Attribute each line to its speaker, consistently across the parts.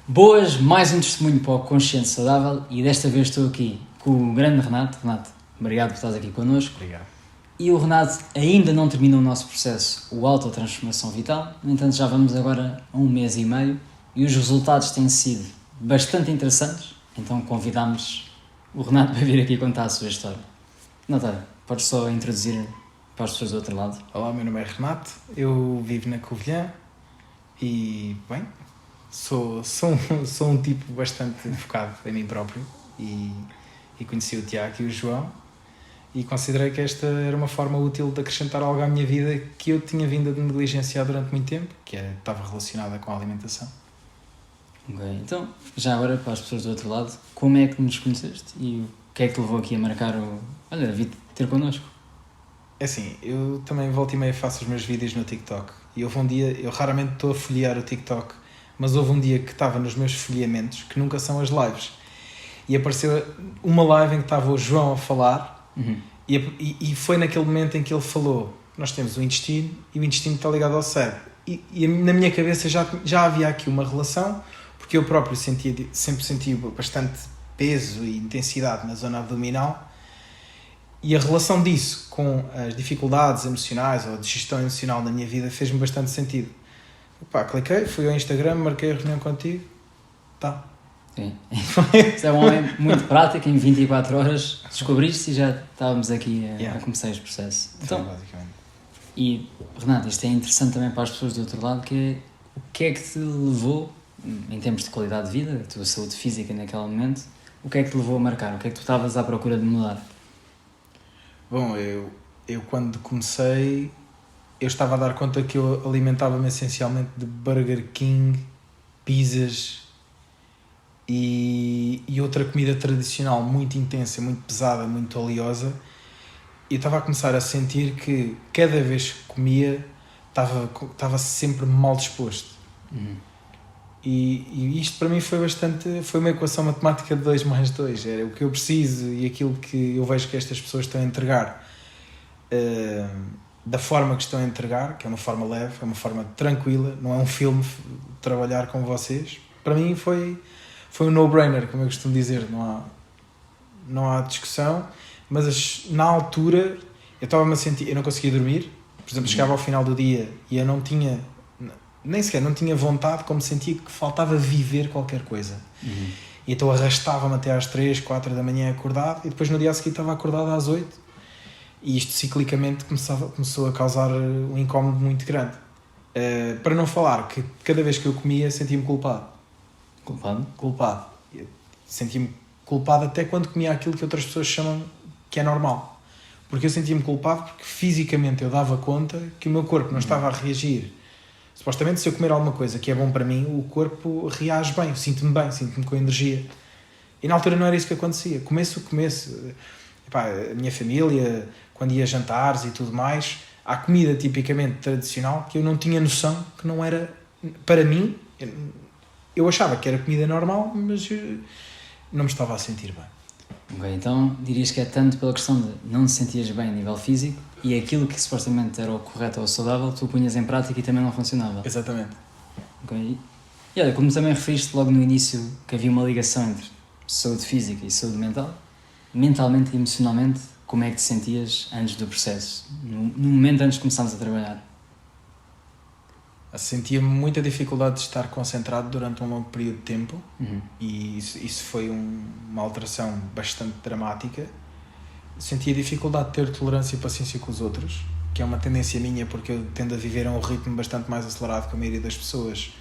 Speaker 1: Boas, mais um testemunho para o Consciente Saudável e desta vez estou aqui com o grande Renato. Renato, obrigado por estás aqui connosco.
Speaker 2: Obrigado.
Speaker 1: E o Renato ainda não terminou o nosso processo, o Autotransformação Vital, no entanto já vamos agora a 1 mês e meio e os resultados têm sido bastante interessantes, então convidámos o Renato para vir aqui contar a sua história. Renato, podes só introduzir para as pessoas do outro lado?
Speaker 2: Olá, meu nome é Renato, eu vivo na Covilhã e, bem, sou um tipo bastante focado em mim próprio e conheci o Tiago e o João e considerei que esta era uma forma útil de acrescentar algo à minha vida que eu tinha vindo a negligenciar durante muito tempo, que estava relacionada com a alimentação.
Speaker 1: Ok, então, já agora para as pessoas do outro lado, como é que nos conheceste e o que é que te levou aqui a marcar Olha, vir ter connosco?
Speaker 2: É assim, eu também volta e meia faço os meus vídeos no TikTok e houve um dia, eu raramente estou a folhear o TikTok, mas houve um dia que estava nos meus folheamentos, que nunca são as lives, e apareceu uma live em que estava o João a falar e foi naquele momento em que ele falou, nós temos o intestino e o intestino está ligado ao cérebro e na minha cabeça já havia aqui uma relação, porque eu próprio sempre senti bastante peso e intensidade na zona abdominal. E a relação disso com as dificuldades emocionais ou de gestão emocional na minha vida fez-me bastante sentido. Cliquei, fui ao Instagram, marquei a reunião contigo. Tá.
Speaker 1: Sim. Você é um homem muito prático, em 24 horas descobriste e já estávamos aqui a começar este processo. Então,
Speaker 2: basicamente.
Speaker 1: E, Renato, isto é interessante também para as pessoas do outro lado, que é o que é que te levou, em termos de qualidade de vida, a tua saúde física naquele momento, o que é que te levou a marcar? O que é que tu estavas à procura de mudar?
Speaker 2: Bom, eu quando comecei, eu estava a dar conta que eu alimentava-me essencialmente de Burger King, pizzas e outra comida tradicional muito intensa, muito pesada, muito oleosa. E eu estava a começar a sentir que cada vez que comia estava sempre mal disposto. E isto para mim foi uma equação matemática de 2 mais 2, era o que eu preciso e aquilo que eu vejo que estas pessoas estão a entregar, da forma que estão a entregar, que é uma forma leve, é uma forma tranquila, não é um filme trabalhar com vocês. Para mim foi um no-brainer, como eu costumo dizer, não há discussão, mas na altura eu estava-me a sentir, eu não conseguia dormir, por exemplo, chegava ao final do dia e eu não tinha vontade, como sentia que faltava viver qualquer coisa. E então arrastava-me até às 3, 4 da manhã acordado e depois no dia a seguir estava acordado às 8 e isto ciclicamente começou a causar um incómodo muito grande. Para não falar que cada vez que eu comia sentia-me culpado. Culpado. Sentia-me culpado até quando comia aquilo que outras pessoas chamam que é normal. Porque eu sentia-me culpado porque fisicamente eu dava conta que o meu corpo não estava a reagir. Supostamente, se eu comer alguma coisa que é bom para mim, o corpo reage bem, sinto-me bem, sinto-me com energia. E na altura não era isso que acontecia. Começo. A minha família, quando ia a jantares e tudo mais, há comida tipicamente tradicional que eu não tinha noção que não era, para mim, eu achava que era comida normal, mas não me estava a sentir bem.
Speaker 1: Ok, então dirias que é tanto pela questão de não te sentias bem a nível físico e aquilo que supostamente era o correto ou o saudável, tu punhas em prática e também não funcionava.
Speaker 2: Exatamente.
Speaker 1: Okay. E olha, como também referiste logo no início que havia uma ligação entre saúde física e saúde mental, mentalmente e emocionalmente, como é que te sentias antes do processo, no momento antes de começarmos a trabalhar?
Speaker 2: Sentia muita dificuldade de estar concentrado durante um longo período de tempo e isso foi uma alteração bastante dramática. Sentia dificuldade de ter tolerância e paciência com os outros, que é uma tendência minha porque eu tendo a viver a um ritmo bastante mais acelerado que a maioria das pessoas.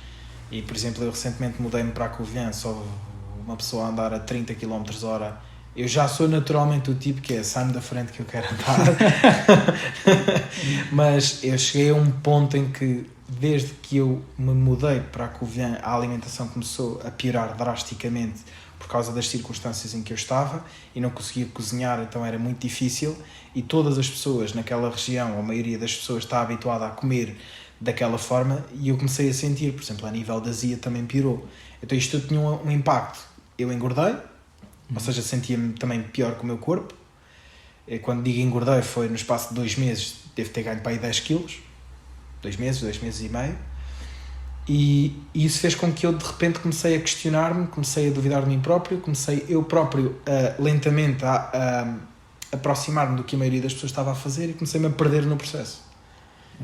Speaker 2: E, por exemplo, eu recentemente mudei-me para a Covilhã, só uma pessoa a andar a 30 km/h. Eu já sou naturalmente o tipo que sai-me da frente que eu quero andar. Mas eu cheguei a um ponto em que, desde que eu me mudei para a Covilhã, a alimentação começou a piorar drasticamente por causa das circunstâncias em que eu estava e não conseguia cozinhar, então era muito difícil e todas as pessoas naquela região, ou a maioria das pessoas está habituada a comer daquela forma e eu comecei a sentir, por exemplo, a nível da azia também piorou. Então isto tinha um impacto. Eu engordei, ou seja, sentia-me também pior com o meu corpo. Quando digo engordei foi no espaço de 2 meses, devo ter ganho para aí 10 quilos. 2 meses e meio. E isso fez com que eu de repente comecei a questionar-me, comecei a duvidar de mim próprio, comecei eu próprio lentamente a aproximar-me do que a maioria das pessoas estava a fazer e comecei-me a perder no processo.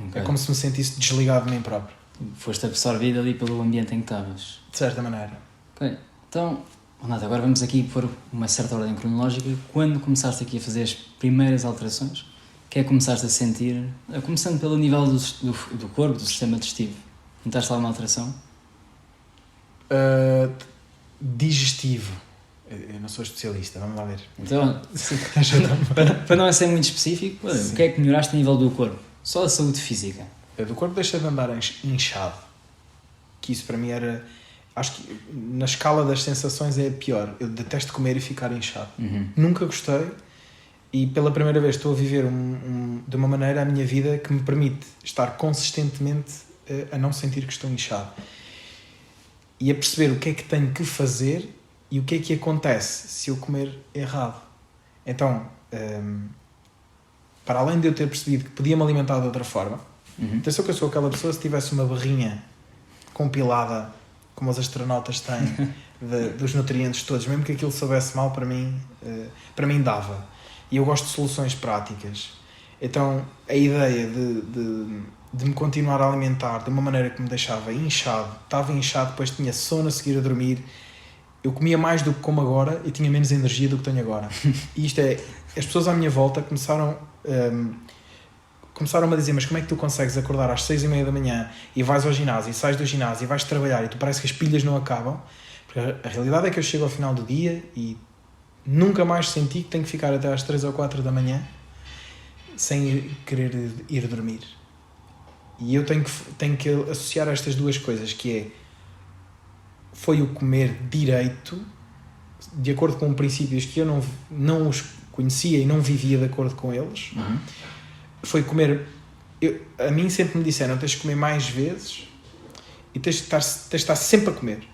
Speaker 1: Okay.
Speaker 2: É como se me sentisse desligado de mim próprio.
Speaker 1: Foste absorvido ali pelo ambiente em que estavas.
Speaker 2: De certa maneira.
Speaker 1: Ok. Então, Renato, agora vamos aqui pôr uma certa ordem cronológica. Quando começaste aqui a fazer as primeiras alterações, o que é que começaste a sentir? Começando pelo nível do corpo, do sistema digestivo. Notaste alguma alteração?
Speaker 2: Digestivo. Eu não sou especialista, vamos lá ver.
Speaker 1: Então, para não ser muito específico, o que é que melhoraste a nível do corpo? Só a saúde física.
Speaker 2: Do corpo deixa de andar inchado. Que isso para mim era... Acho que na escala das sensações é a pior. Eu detesto comer e ficar inchado. Nunca gostei e pela primeira vez estou a viver de uma maneira a minha vida que me permite estar consistentemente a não sentir que estou inchado. E a perceber o que é que tenho que fazer e o que é que acontece se eu comer errado. Então, para além de eu ter percebido que podia me alimentar de outra forma, atenção que eu sou aquela pessoa, se tivesse uma barrinha compilada como os astronautas têm dos nutrientes todos, mesmo que aquilo soubesse mal, para mim dava. E eu gosto de soluções práticas. Então a ideia de me continuar a alimentar de uma maneira que me deixava inchado, estava inchado, depois tinha sono a seguir a dormir, eu comia mais do que como agora e tinha menos energia do que tenho agora. E isto é, as pessoas à minha volta começaram a dizer, mas como é que tu consegues acordar às 6:30 da manhã e vais ao ginásio e sais do ginásio e vais trabalhar e tu parece que as pilhas não acabam? Porque a realidade é que eu chego ao final do dia e nunca mais senti que tenho que ficar até às 3 ou 4 da manhã sem querer ir dormir. E eu tenho que associar estas duas coisas, que é, foi o comer direito, de acordo com princípios que eu não os conhecia e não vivia de acordo com eles. Foi comer... a mim sempre me disseram, tens de comer mais vezes e tens de estar sempre a comer.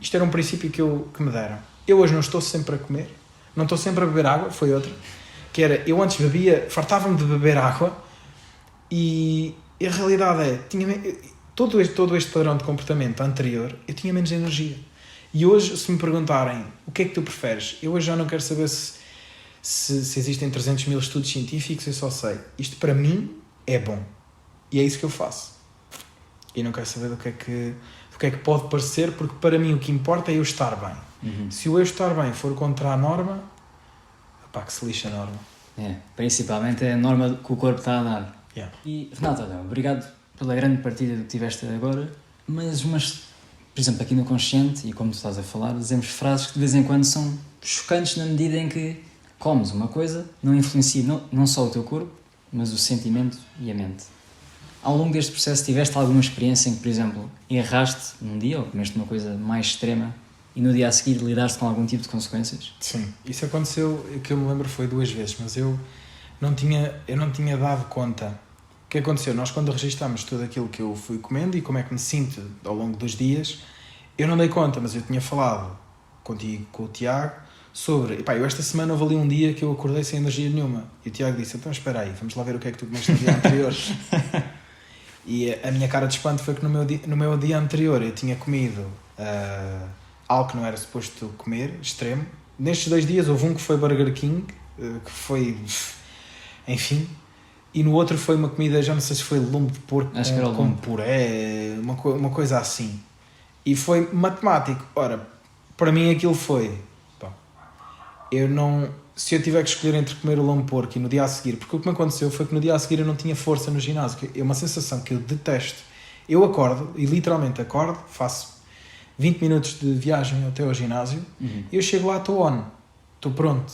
Speaker 2: Isto era um princípio que me deram. Eu hoje não estou sempre a comer, não estou sempre a beber água, foi outra. Que era, eu antes bebia, fartava-me de beber água e a realidade é, todo este padrão de comportamento anterior, eu tinha menos energia. E hoje, se me perguntarem, o que é que tu preferes? Eu hoje já não quero saber se existem 300 mil estudos científicos, eu só sei. Isto para mim é bom. E é isso que eu faço. E não quero saber do que é que pode parecer, porque para mim o que importa é eu estar bem. Se o eu estar bem for contra a norma, pá, que se lixa a norma.
Speaker 1: Principalmente é a norma que o corpo está a dar.
Speaker 2: E
Speaker 1: Renato, obrigado pela grande partilha do que tiveste agora, mas por exemplo, aqui no Consciente, e como tu estás a falar, dizemos frases que de vez em quando são chocantes na medida em que comes uma coisa, não influencia não só o teu corpo, mas o sentimento e a mente. Ao longo deste processo tiveste alguma experiência em que, por exemplo, erraste num dia ou comeste uma coisa mais extrema e no dia a seguir lidaste com algum tipo de consequências?
Speaker 2: Sim, isso aconteceu, o que eu me lembro foi 2 vezes, mas eu não tinha dado conta. O que aconteceu? Nós, quando registámos tudo aquilo que eu fui comendo e como é que me sinto ao longo dos dias, eu não dei conta, mas eu tinha falado contigo, com o Tiago, sobre, eu esta semana houve ali um dia que eu acordei sem energia nenhuma. E o Tiago disse, então espera aí, vamos lá ver o que é que tu comeste no dia anterior. E a minha cara de espanto foi que no meu dia anterior eu tinha comido algo que não era suposto comer, extremo. Nestes 2 dias houve um que foi Burger King, que foi, enfim, e no outro foi uma comida, já não sei se foi lombo de porco com puré, uma coisa assim. E foi matemático. Ora, para mim aquilo foi, se eu tiver que escolher entre comer o lombo de porco e no dia a seguir, porque o que me aconteceu foi que no dia a seguir eu não tinha força no ginásio, que é uma sensação que eu detesto. Eu acordo, e literalmente acordo, faço 20 minutos de viagem até ao ginásio, e eu chego lá, estou pronto.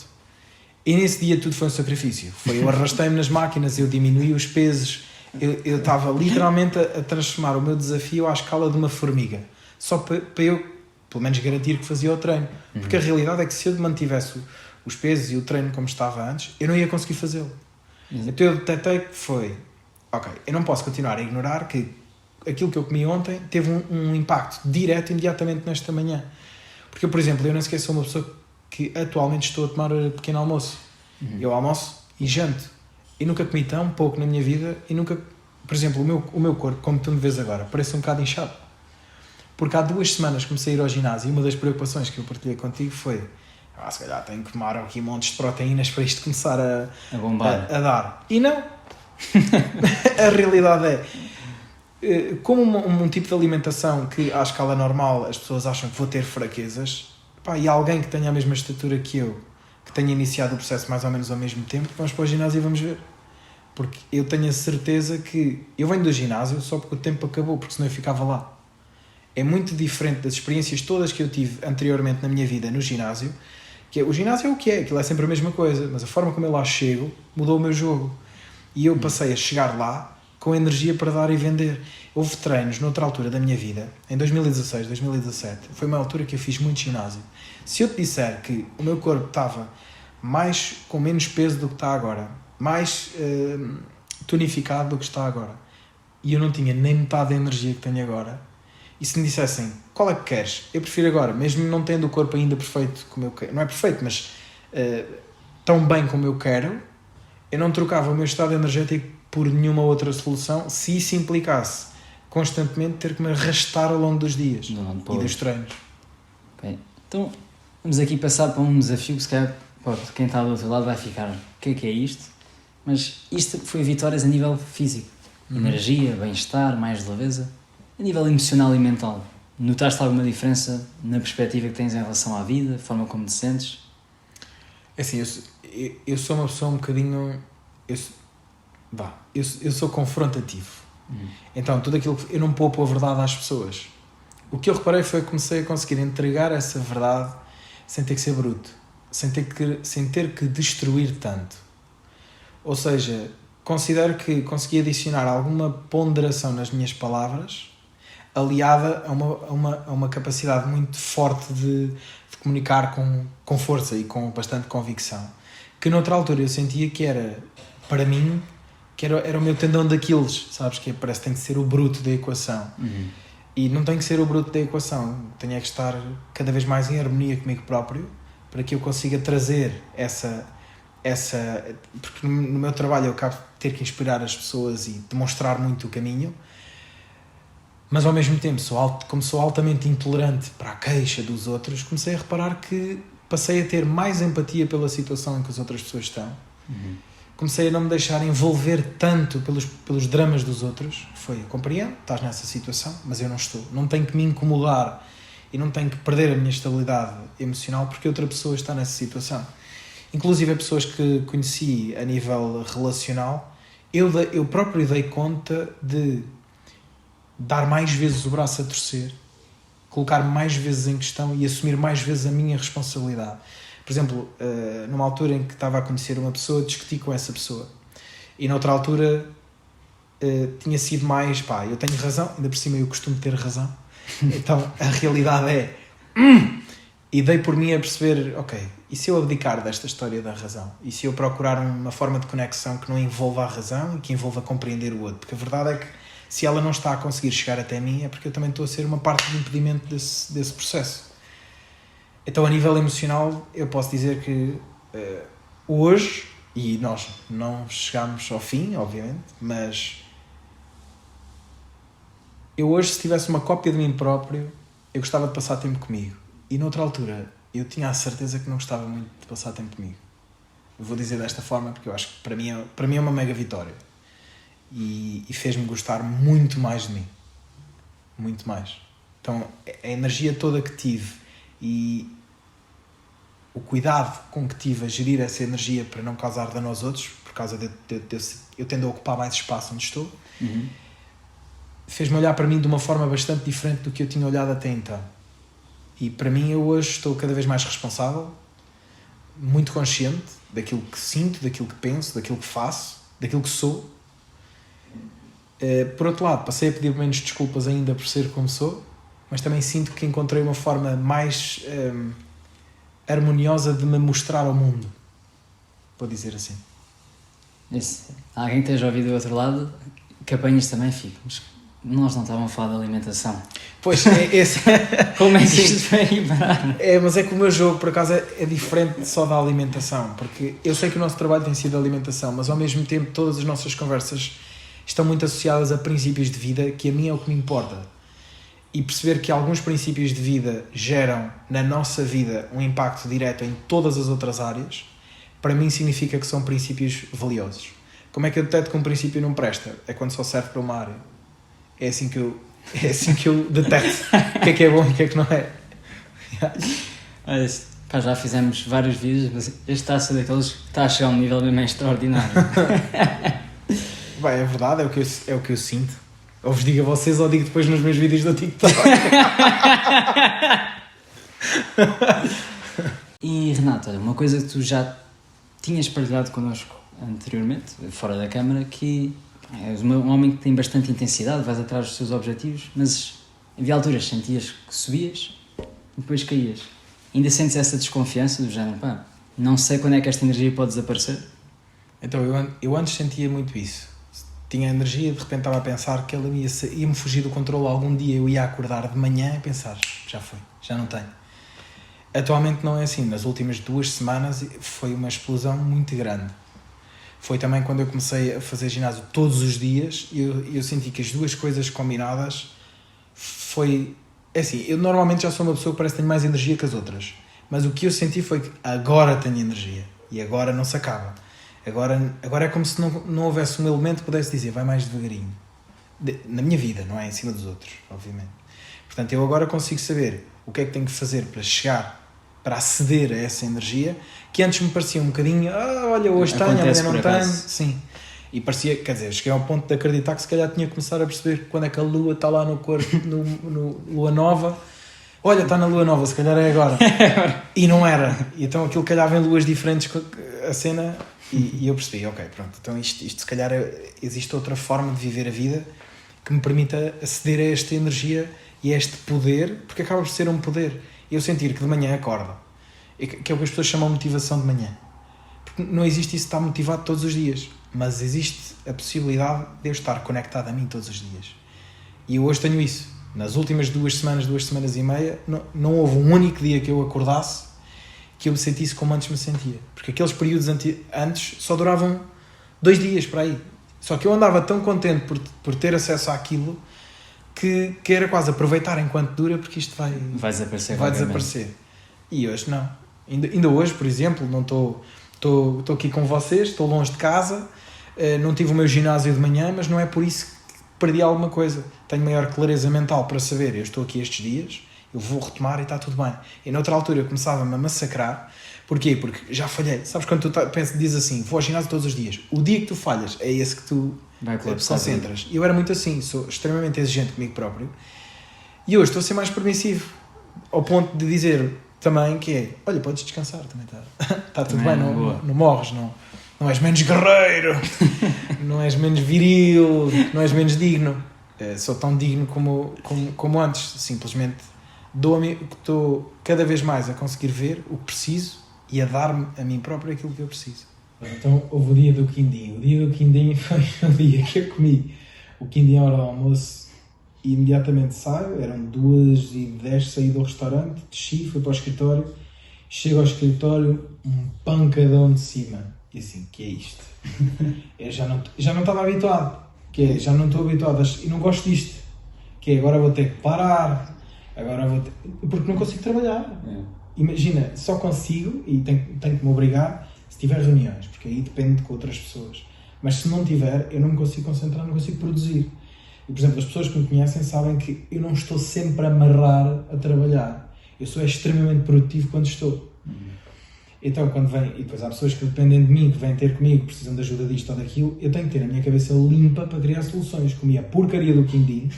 Speaker 2: E nesse dia tudo foi um sacrifício. Eu arrastei-me nas máquinas, eu diminuí os pesos, eu estava literalmente a transformar o meu desafio à escala de uma formiga, só para eu, pelo menos, garantir que fazia o treino. Porque a realidade é que se eu mantivesse os pesos e o treino como estava antes, eu não ia conseguir fazê-lo. Então eu detectei que foi, eu não posso continuar a ignorar que aquilo que eu comi ontem teve um impacto direto imediatamente nesta manhã. Porque eu, por exemplo, eu não sequer sou uma pessoa que atualmente estou a tomar pequeno almoço. Eu almoço e janto. E nunca comi tão pouco na minha vida e nunca... Por exemplo, o meu corpo, como tu me vês agora, parece um bocado inchado. Porque há 2 semanas comecei a ir ao ginásio e uma das preocupações que eu partilhei contigo foi se calhar tenho que tomar aqui montes de proteínas para isto começar
Speaker 1: a bombar.
Speaker 2: A dar. E não. A realidade como um tipo de alimentação que à escala normal as pessoas acham que vou ter fraquezas, e alguém que tenha a mesma estatura que eu, que tenha iniciado o processo mais ou menos ao mesmo tempo, vamos para o ginásio e vamos ver. Porque eu tenho a certeza que eu venho do ginásio só porque o tempo acabou, porque senão eu ficava lá. É muito diferente das experiências todas que eu tive anteriormente na minha vida no ginásio, que o ginásio é o que é, aquilo é sempre a mesma coisa, mas a forma como eu lá chego mudou o meu jogo. E eu passei a chegar lá com energia para dar e vender. Houve treinos noutra altura da minha vida, em 2016, 2017, foi uma altura que eu fiz muito ginásio. Se eu te disser que o meu corpo estava com menos peso do que está agora, mais tonificado do que está agora, e eu não tinha nem metade da energia que tenho agora, e se me dissessem, qual é que queres? Eu prefiro agora, mesmo não tendo o corpo ainda perfeito como eu quero, não é perfeito, mas tão bem como eu quero, eu não trocava o meu estado energético por nenhuma outra solução, se isso implicasse constantemente ter que me arrastar ao longo dos dias e dos treinos.
Speaker 1: Okay. Então, vamos aqui passar para um desafio que se calhar quem está do outro lado vai ficar, o que é isto? Mas isto foi vitórias a nível físico, energia, bem-estar, mais leveza. A nível emocional e mental, notaste alguma diferença na perspectiva que tens em relação à vida, a forma como te sentes?
Speaker 2: É assim, eu sou uma pessoa um bocadinho... Eu sou confrontativo. Então, tudo aquilo que... Eu não poupo a verdade às pessoas. O que eu reparei foi que comecei a conseguir entregar essa verdade sem ter que ser bruto. Sem ter que destruir tanto. Ou seja, considero que consegui adicionar alguma ponderação nas minhas palavras, aliada a uma capacidade muito forte de comunicar com força e com bastante convicção. Que noutra altura eu sentia que era, para mim, que era o meu tendão de Aquiles, sabes? Que parece que tem que ser o bruto da equação. E não tem que ser o bruto da equação. Tenho que estar cada vez mais em harmonia comigo próprio para que eu consiga trazer essa... Porque no meu trabalho eu acabo de ter que inspirar as pessoas e demonstrar muito o caminho, mas ao mesmo tempo, como sou altamente intolerante para a queixa dos outros, comecei a reparar que passei a ter mais empatia pela situação em que as outras pessoas estão. Comecei a não me deixar envolver tanto pelos dramas dos outros. Eu compreendo, estás nessa situação, mas eu não estou. Não tenho que me incomodar e não tenho que perder a minha estabilidade emocional porque outra pessoa está nessa situação. Inclusive, pessoas que conheci a nível relacional, eu próprio dei conta de dar mais vezes o braço a torcer, colocar mais vezes em questão e assumir mais vezes a minha responsabilidade. Por exemplo, numa altura em que estava a conhecer uma pessoa, discuti com essa pessoa. E noutra altura tinha sido mais, eu tenho razão, ainda por cima eu costumo ter razão. Então a realidade é... E dei por mim a perceber, e se eu abdicar desta história da razão? E se eu procurar uma forma de conexão que não envolva a razão e que envolva compreender o outro? Porque a verdade é que se ela não está a conseguir chegar até mim é porque eu também estou a ser uma parte de impedimento desse processo. Então, a nível emocional, eu posso dizer que hoje, e nós não chegamos ao fim, obviamente, mas eu hoje, se tivesse uma cópia de mim próprio, eu gostava de passar tempo comigo. E noutra altura, eu tinha a certeza que não gostava muito de passar tempo comigo. Eu vou dizer desta forma porque eu acho que para mim é uma mega vitória. E fez-me gostar muito mais de mim. Muito mais. Então, a energia toda que tive e o cuidado com que tive a gerir essa energia para não causar dano aos outros, por causa de eu tendo a ocupar mais espaço onde estou, fez-me olhar para mim de uma forma bastante diferente do que eu tinha olhado até então. E para mim, eu hoje estou cada vez mais responsável, muito consciente daquilo que sinto, daquilo que penso, daquilo que faço, daquilo que sou. Por outro lado, passei a pedir menos desculpas ainda por ser como sou, mas também sinto que encontrei uma forma mais harmoniosa de me mostrar ao mundo, vou dizer assim.
Speaker 1: Alguém que esteja a ouvir do outro lado, que apanhas também fica. Mas nós não estávamos a falar de alimentação.
Speaker 2: Pois,
Speaker 1: como é que isto veio parar?
Speaker 2: Mas é que o meu jogo, por acaso, é diferente só da alimentação, porque eu sei que o nosso trabalho tem sido a alimentação, mas ao mesmo tempo todas as nossas conversas estão muito associadas a princípios de vida, que a mim é o que me importa. e perceber que alguns princípios de vida geram na nossa vida um impacto direto em todas as outras áreas, para mim significa que são princípios valiosos. Como é que eu detecto que um princípio não presta? É quando só serve para uma área. É assim que eu detecto o que é bom e o que é que não é.
Speaker 1: Pá, já fizemos vários vídeos, mas este está a ser daqueles que está a chegar a um nível mesmo extraordinário.
Speaker 2: Bem, é verdade, é o que eu sinto. Ou vos digo a vocês ou digo depois nos meus vídeos do TikTok.
Speaker 1: E Renato, olha, uma coisa que tu já tinhas partilhado connosco anteriormente, fora da câmara, que és um homem que tem bastante intensidade, vais atrás dos teus objetivos, mas havia alturas sentias que subias e depois caías. Ainda sentes essa desconfiança do género, pá, não sei quando é que esta energia pode desaparecer?
Speaker 2: Então, eu antes sentia muito isso. Tinha energia e de repente estava a pensar que ele ia-me fugir do controle. Algum dia eu ia acordar de manhã e pensar, já foi, já não tenho. Atualmente não é assim. Nas últimas 2 semanas foi uma explosão muito grande. Foi também quando eu comecei a fazer ginásio todos os dias e eu senti que as duas coisas combinadas foi... É assim, eu normalmente já sou uma pessoa que parece que tenho mais energia que as outras. Mas o que eu senti foi que agora tenho energia. E agora não se acaba. Agora é como se não houvesse um elemento que pudesse dizer vai mais devagarinho. Na minha vida, não é em cima dos outros, obviamente. Portanto, eu agora consigo saber o que é que tenho que fazer para chegar, para aceder a essa energia, que antes me parecia um bocadinho, olha, hoje tenho, amanhã não tenho. Sim. E parecia, quer dizer, cheguei ao ponto de acreditar que se calhar tinha que começar a perceber quando é que a lua está lá no corpo, no lua nova. Olha, está na lua nova, se calhar é agora. E não era. E então aquilo calhava em luas diferentes a cena e eu percebi, ok, pronto, então isto se calhar existe outra forma de viver a vida que me permita aceder a esta energia e a este poder, porque acaba por ser um poder. Eu sentir que de manhã acordo, que é o que as pessoas chamam de motivação de manhã. Porque não existe isso de estar motivado todos os dias, mas existe a possibilidade de eu estar conectado a mim todos os dias. E eu hoje tenho isso. Nas últimas 2 semanas e meia, não houve um único dia que eu acordasse que eu me sentisse como antes me sentia. Porque aqueles períodos antes só duravam 2 dias para aí. Só que eu andava tão contente por ter acesso àquilo que era quase aproveitar enquanto dura, porque isto vai desaparecer. E hoje não. Ainda hoje, por exemplo, não estou aqui com vocês, estou longe de casa, não tive o meu ginásio de manhã, mas não é por isso que perdi alguma coisa. Tenho maior clareza mental para saber, eu estou aqui estes dias, eu vou retomar e está tudo bem. E noutra altura eu começava-me a massacrar. Porquê? Porque já falhei. Sabes quando tu dizes assim, vou ao ginásio todos os dias. O dia que tu falhas é esse que tu te concentras. E eu era muito assim, sou extremamente exigente comigo próprio. E hoje estou a ser mais permissivo. Ao ponto de dizer também que é, olha, podes descansar, também está tudo bem, não morres, não és menos guerreiro, não és menos viril, não és menos digno. Sou tão digno como antes. Simplesmente estou cada vez mais a conseguir ver o que preciso e a dar-me a mim próprio aquilo que eu preciso. Então houve o dia do quindim. O dia do quindim foi o dia que eu comi o quindim à hora do almoço e imediatamente saio, eram 2h10, saí do restaurante, desci, fui para o escritório, chego ao escritório, um pancadão de cima. E assim, que é isto? Eu já não estava habituado, já não estou habituado e não gosto disto, que é agora vou ter que parar, porque não consigo trabalhar. Imagina, só consigo, e tenho que me obrigar, se tiver reuniões, porque aí depende de outras pessoas. Mas se não tiver, eu não me consigo concentrar, não consigo produzir. E, por exemplo, as pessoas que me conhecem sabem que eu não estou sempre a amarrar a trabalhar. Eu sou extremamente produtivo quando estou. Então, quando vem, e depois há pessoas que dependem de mim, que vêm ter comigo, precisam de ajuda disto ou daquilo, eu tenho que ter a minha cabeça limpa para criar soluções. Comi a porcaria do quindim,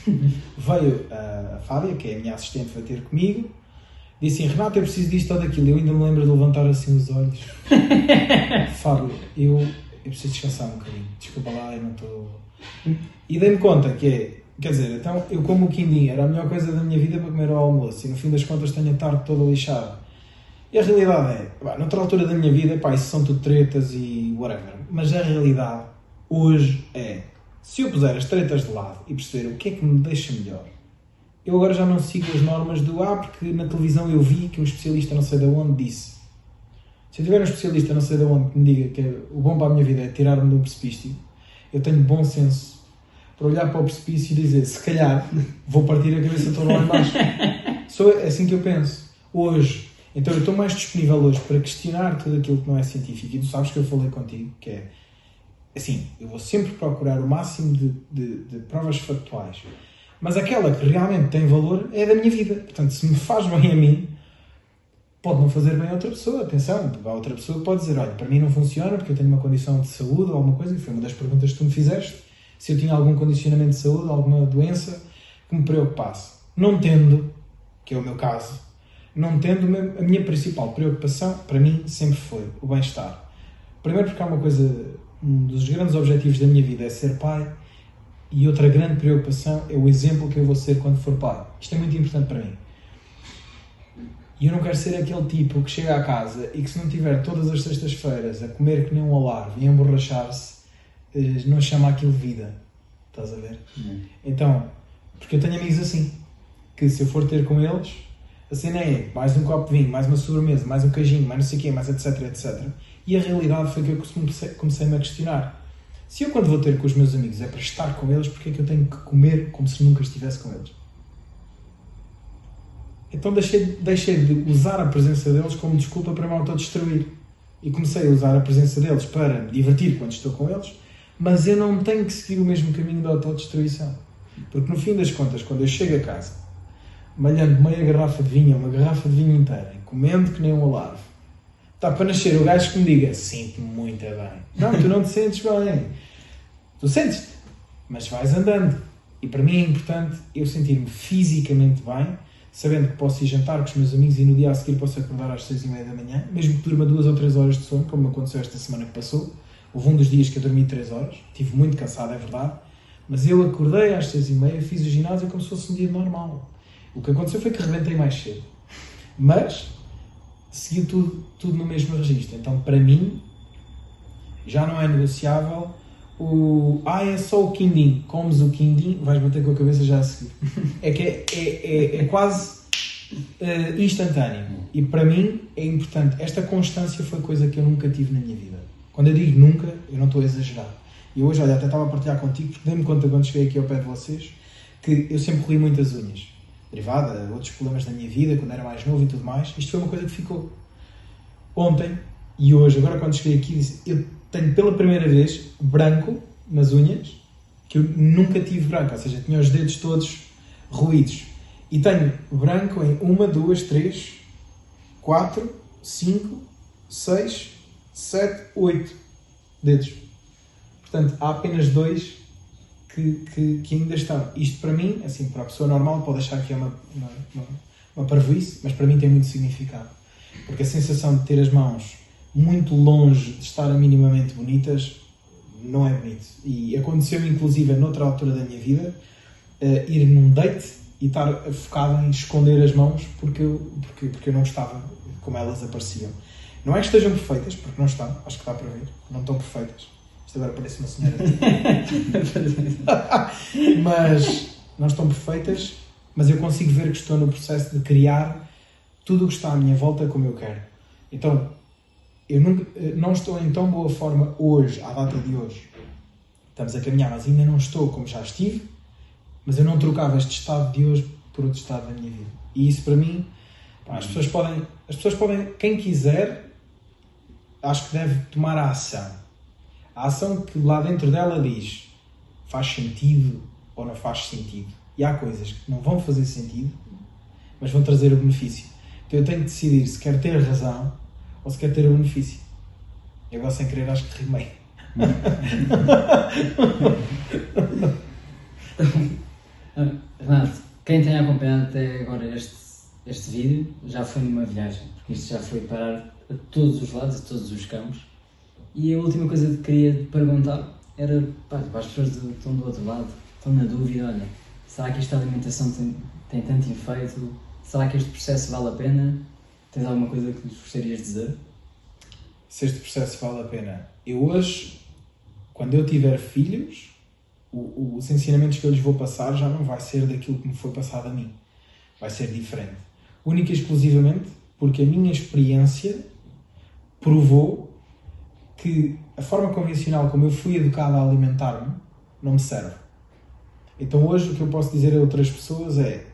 Speaker 2: veio a Fábia, que é a minha assistente, vai ter comigo, disse assim, Renato, eu preciso disto ou daquilo. Eu ainda me lembro de levantar assim os olhos. Fábio, eu preciso descansar um bocadinho. Desculpa lá, eu não estou... E dei-me conta que quer dizer, então eu como o quindim, era a melhor coisa da minha vida para comer ao almoço, e no fim das contas tenho a tarde toda lixada. E a realidade noutra altura da minha vida, isso são tudo tretas e whatever, mas a realidade hoje se eu puser as tretas de lado e perceber o que é que me deixa melhor, eu agora já não sigo as normas do porque na televisão eu vi que um especialista não sei de onde disse. Se eu tiver um especialista não sei de onde que me diga que o bom para a minha vida é tirar-me de um precipício, eu tenho bom senso para olhar para o precipício e dizer, se calhar vou partir a cabeça toda lá embaixo. É assim que eu penso. Hoje. Então eu estou mais disponível hoje para questionar tudo aquilo que não é científico. E tu sabes que eu falei contigo, que é assim, eu vou sempre procurar o máximo de provas factuais. Mas aquela que realmente tem valor é da minha vida. Portanto, se me faz bem a mim, pode não fazer bem a outra pessoa. Atenção, a outra pessoa pode dizer, olha, para mim não funciona porque eu tenho uma condição de saúde ou alguma coisa, e foi uma das perguntas que tu me fizeste, se eu tinha algum condicionamento de saúde, alguma doença que me preocupasse. Não tendo, que é o meu caso, não tendo, a minha principal preocupação, para mim, sempre foi o bem-estar. Primeiro porque há uma coisa, um dos grandes objetivos da minha vida é ser pai, e outra grande preocupação é o exemplo que eu vou ser quando for pai. Isto é muito importante para mim. E eu não quero ser aquele tipo que chega à casa e que, se não tiver todas as sextas-feiras a comer que nem um alarve e a emborrachar-se, não chama aquilo vida. Estás a ver? Então, porque eu tenho amigos assim, que se eu for ter com eles, a cena é mais um copo de vinho, mais uma sobremesa, mais um queijinho, mais não sei o quê, mais etc, etc. E a realidade foi que eu comecei-me a questionar. Se eu, quando vou ter com os meus amigos, é para estar com eles, porque é que eu tenho que comer como se nunca estivesse com eles? Então deixei de usar a presença deles como desculpa para me autodestruir. E comecei a usar a presença deles para me divertir quando estou com eles, mas eu não tenho que seguir o mesmo caminho da autodestruição. Porque, no fim das contas, quando eu chego a casa, malhando meia garrafa de vinho, uma garrafa de vinho inteira, comendo que nem um alarve, está para nascer o gajo que me diga, sinto-me muito bem. Não, tu não te sentes bem. Tu sentes-te, mas vais andando. E para mim é importante eu sentir-me fisicamente bem, sabendo que posso ir jantar com os meus amigos e no dia a seguir posso acordar às 6h30 da manhã, mesmo que durma 2 ou 3 horas de sono, como aconteceu esta semana que passou. Houve um dos dias que eu dormi 3 horas, estive muito cansado, é verdade, mas eu acordei às 6h30, fiz o ginásio como se fosse um dia normal. O que aconteceu foi que rebentei mais cedo. Mas segui tudo no mesmo registro. Então, para mim, já não é negociável é só o quindim. Comes o quindim, vais bater com a cabeça já a seguir. É que é quase instantâneo. E para mim é importante. Esta constância foi coisa que eu nunca tive na minha vida. Quando eu digo nunca, eu não estou a exagerar. E hoje, olha, até estava a partilhar contigo, porque dei-me conta quando cheguei aqui ao pé de vocês, que eu sempre roí muitas unhas. Derivada a outros problemas da minha vida, quando era mais novo e tudo mais. Isto foi uma coisa que ficou. Ontem e hoje, agora quando cheguei aqui, disse, eu tenho pela primeira vez branco nas unhas, que eu nunca tive branco, ou seja, tinha os dedos todos roídos. E tenho branco em 1, 2, 3, 4, 5, 6, 7, 8 dedos. Portanto, há apenas 2 que ainda estão. Isto para mim, assim, para a pessoa normal pode achar que é uma parvoíce, mas para mim tem muito significado. Porque a sensação de ter as mãos muito longe de estar minimamente bonitas não é bonito. E aconteceu inclusive noutra altura da minha vida ir num date e estar focado em esconder as mãos porque eu não gostava como elas apareciam. Não é que estejam perfeitas, porque não estão, acho que dá para ver, não estão perfeitas. Isto agora parece uma senhora. Mas não estão perfeitas, mas eu consigo ver que estou no processo de criar tudo o que está à minha volta como eu quero. Então, eu não estou em tão boa forma hoje, à data de hoje. Estamos a caminhar, mas ainda não estou como já estive, mas eu não trocava este estado de hoje por outro estado da minha vida. E isso para mim, as pessoas podem, quem quiser, acho que deve tomar a ação. A ação que lá dentro dela diz faz sentido ou não faz sentido. E há coisas que não vão fazer sentido, mas vão trazer o benefício. Então eu tenho que decidir se quero ter razão ou se quero ter o benefício. E agora, sem querer, acho que rimei.
Speaker 1: Renato, quem tem acompanhado até agora este vídeo já foi numa viagem, porque isto já foi parar a todos os lados, a todos os campos. E a última coisa que queria te perguntar era, para as pessoas que estão do outro lado, estão na dúvida, olha, será que esta alimentação tem tanto efeito? Será que este processo vale a pena? Tens alguma coisa que lhes gostarias de dizer?
Speaker 2: Se este processo vale a pena. Eu hoje, quando eu tiver filhos, os ensinamentos que eu lhes vou passar já não vai ser daquilo que me foi passado a mim. Vai ser diferente. Única e exclusivamente porque a minha experiência provou que a forma convencional como eu fui educado a alimentar-me não me serve. Então hoje o que eu posso dizer a outras pessoas é,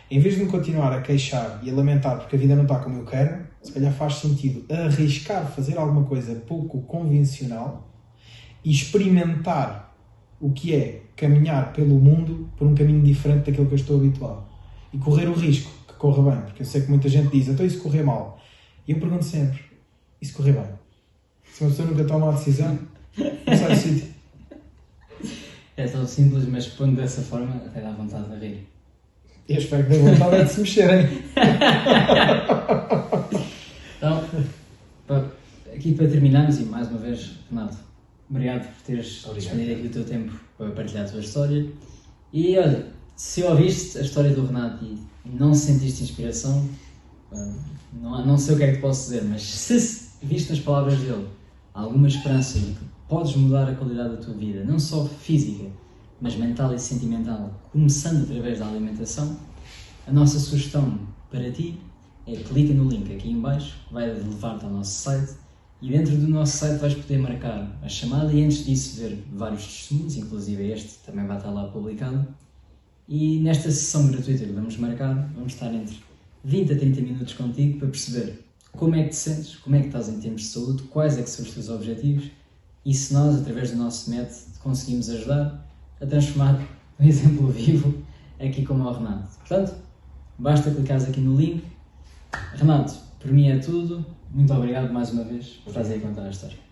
Speaker 2: em vez de me continuar a queixar e a lamentar porque a vida não está como eu quero, se calhar faz sentido arriscar fazer alguma coisa pouco convencional e experimentar o que é caminhar pelo mundo por um caminho diferente daquilo que eu estou habituado. E correr o risco que corra bem, porque eu sei que muita gente diz, então e se correr mal? E eu pergunto sempre, e se correr bem? Se uma pessoa nunca toma a decisão, não sai do sítio.
Speaker 1: É tão simples, mas pondo dessa forma até dá vontade de rir.
Speaker 2: Eu espero que dê vontade de se mexerem.
Speaker 1: Então, aqui para terminarmos, e mais uma vez, Renato, obrigado por teres disponível aqui o teu tempo para partilhar a tua história. E olha, se ouviste a história do Renato e não sentiste inspiração, não sei o que é que te posso dizer, mas se viste nas palavras dele alguma esperança de que podes mudar a qualidade da tua vida, não só física, mas mental e sentimental, começando através da alimentação, a nossa sugestão para ti é clica no link aqui em baixo, vai levar-te ao nosso site e dentro do nosso site vais poder marcar a chamada e antes disso ver vários testemunhos, inclusive este também vai estar lá publicado. E nesta sessão gratuita que vamos marcar, vamos estar entre 20 a 30 minutos contigo para perceber como é que te sentes, como é que estás em termos de saúde, quais é que são os teus objetivos e se nós, através do nosso método, te conseguimos ajudar a transformar um exemplo vivo aqui como o Renato. Portanto, basta clicares aqui no link. Renato, por mim é tudo. Muito obrigado mais uma vez por estares aí a contar a história.